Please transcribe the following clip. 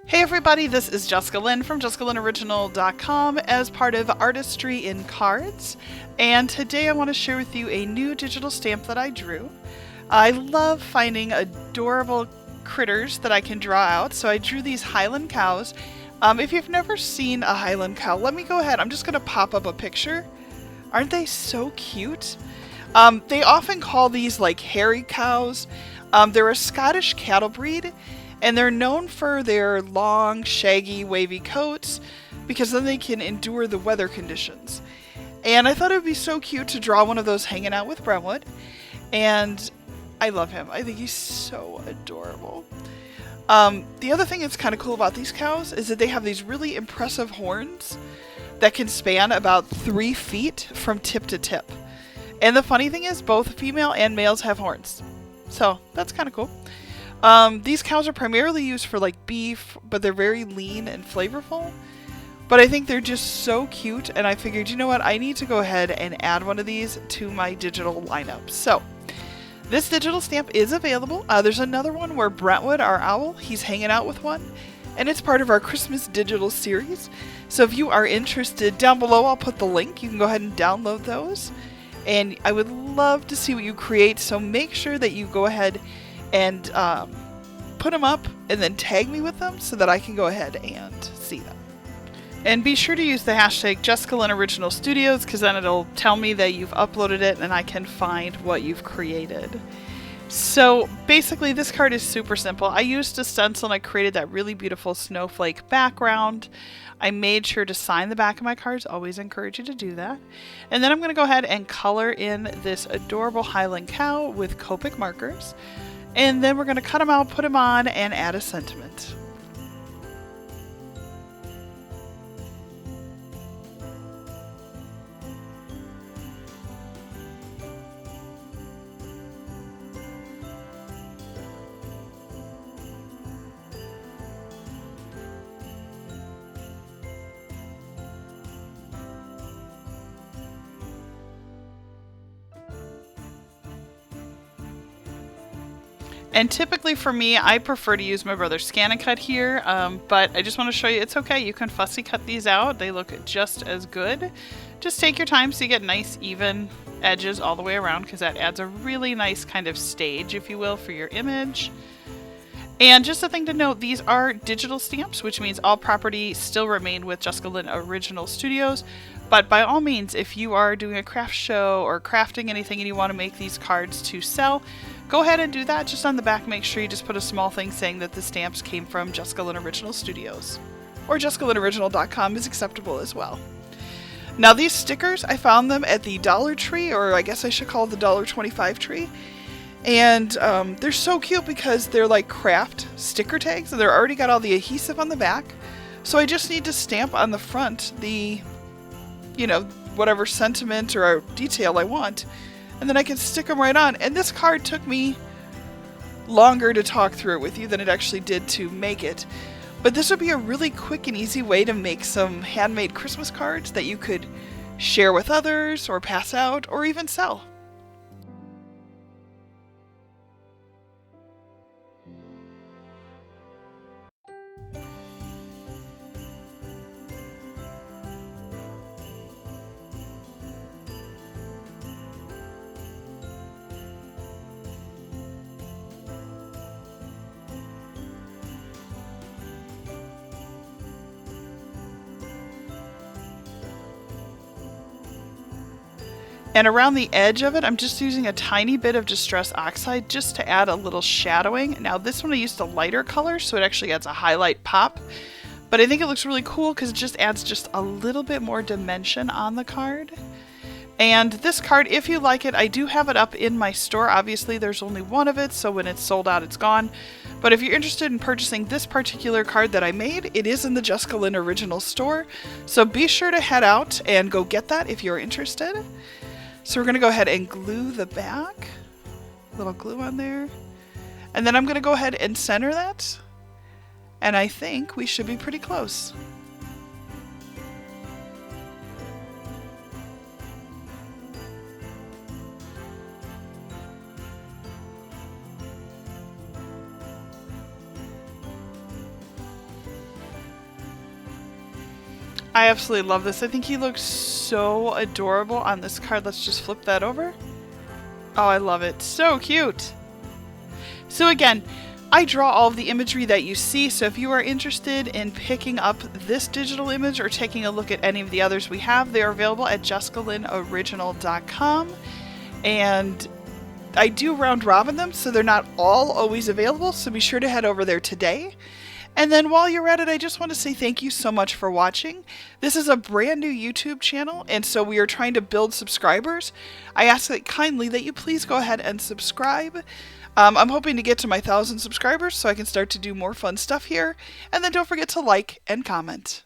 Hey everybody, this is Jessica Lynn from JessicaLynnOriginal.com as part of ArtistryinCards, and today I want to share with you a new digital stamp that I drew. I love finding adorable critters that I can draw out, so I drew these Highland cows. If you've never seen a Highland cow, let me go ahead. I'm just going to pop up a picture. Aren't they so cute? They often call these like hairy cows. They're a Scottish cattle breed, and they're known for their long, shaggy, wavy coats because then they can endure the weather conditions. And I thought it would be so cute to draw one of those hanging out with Brentwood. And I love him. I think he's so adorable. The other thing that's kind of cool about these cows is that they have these really impressive horns that can span about 3 feet from tip to tip. And the funny thing is, both female and males have horns. So that's kind of cool. These cows are primarily used for like beef, but they're very lean and flavorful. But I think they're just so cute, and I figured, you know what, I need to go ahead and add one of these to my digital lineup. So this digital stamp is available. There's another one where Brentwood, our owl, he's hanging out with one, and it's part of our Christmas digital series. So if you are interested, down below I'll put the link. You can go ahead and download those, and I would love to see what you create. So make sure that you go ahead and put them up and then tag me with them so that I can go ahead and see them. And be sure to use the hashtag JessicaLynnOriginalStudios because then it'll tell me that you've uploaded it and I can find what you've created. So basically this card is super simple. I used a stencil and I created that really beautiful snowflake background. I made sure to sign the back of my cards. Always encourage you to do that. And then I'm going to go ahead and color in this adorable Highland cow with Copic markers. And then we're going to cut them out, put them on, and add a sentiment. And typically for me, I prefer to use my brother's Scan and Cut here, but I just want to show you it's okay. You can fussy cut these out. They look just as good. Just take your time so you get nice even edges all the way around because that adds a really nice kind of stage, if you will, for your image. And just a thing to note, these are digital stamps, which means all property still remain with Jessica Lynn Original Studios. But by all means, if you are doing a craft show or crafting anything and you want to make these cards to sell, go ahead and do that. Just on the back, make sure you just put a small thing saying that the stamps came from Jessica Lynn Original Studios. Or JessicaLynnOriginal.com is acceptable as well. Now these stickers, I found them at the Dollar Tree, or I guess I should call it the $1.25 tree. And they're so cute because they're like craft sticker tags, and they're already got all the adhesive on the back. So I just need to stamp on the front the, you know, whatever sentiment or detail I want. And then I can stick them right on. And this card took me longer to talk through it with you than it actually did to make it. But this would be a really quick and easy way to make some handmade Christmas cards that you could share with others or pass out or even sell. And around the edge of it, I'm just using a tiny bit of Distress Oxide just to add a little shadowing. Now this one I used a lighter color, so it actually adds a highlight pop. But I think it looks really cool because it just adds just a little bit more dimension on the card. And this card, if you like it, I do have it up in my store. Obviously there's only one of it, so when it's sold out, it's gone. But if you're interested in purchasing this particular card that I made, it is in the Jessica Lynn Original store. So be sure to head out and go get that if you're interested. So we're going to go ahead and glue the back, a little glue on there, and then I'm going to go ahead and center that, and I think we should be pretty close. I absolutely love this. I think he looks so adorable on this card. Let's just flip that over. Oh, I love it. So cute. So again, I draw all of the imagery that you see, so if you are interested in picking up this digital image or taking a look at any of the others we have, they are available at JessicaLynnOriginal.com. And I do round robin them, so they're not all always available, so be sure to head over there today. And then while you're at it, I just want to say thank you so much for watching. This is a brand new YouTube channel, and so we are trying to build subscribers. I ask that kindly that you please go ahead and subscribe. I'm hoping to get to my 1,000 subscribers so I can start to do more fun stuff here. And then don't forget to like and comment.